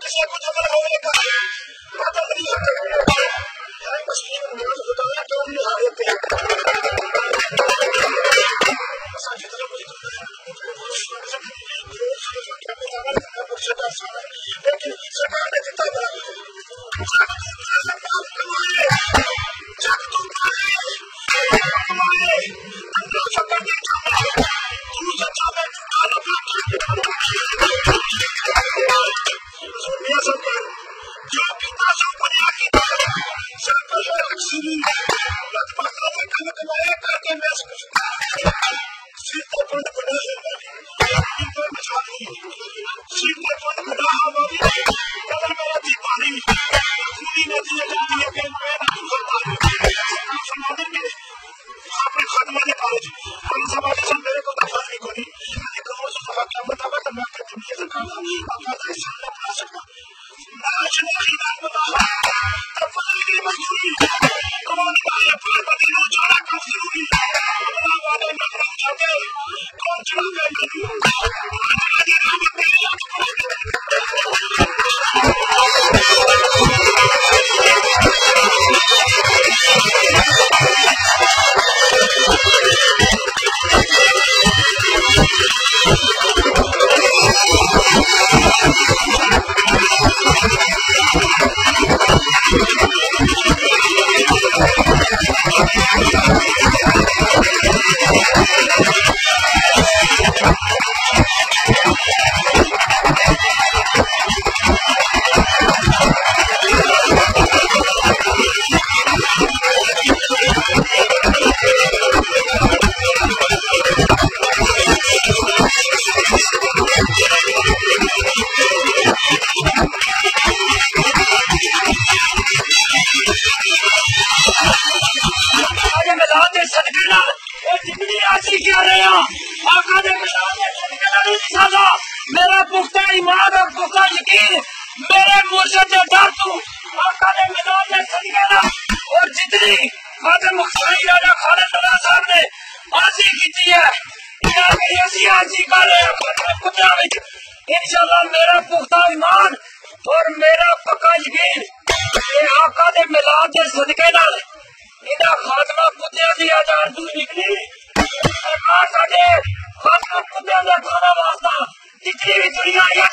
किसी को जबल होएगा पता नहीं लगता है मशीन में होता है तो नहीं हारे पे साजिद लोग लेकिन सरकार ने जितना मेरा पुख्ता ईमान और पुख्ता यकीन मेरे मुर्शिद से डर तू आका ने मैदान में सदका और जितनी खादिम मुख्तारी राजा खालिद रज़ा साहब ने आजी की है ऐसी आजी कर रहे हैं इंशाअल्लाह मेरा पुख्ता ईमान और मेरा पक्का यकीन ये आका ने मिलाद के सदके नाल इना खात्मा कुत्तियां दी आजाद तू निकली सरकार साडे खात्मा कुत्तियां दा खाना वास्ता जितनी भी दुनिया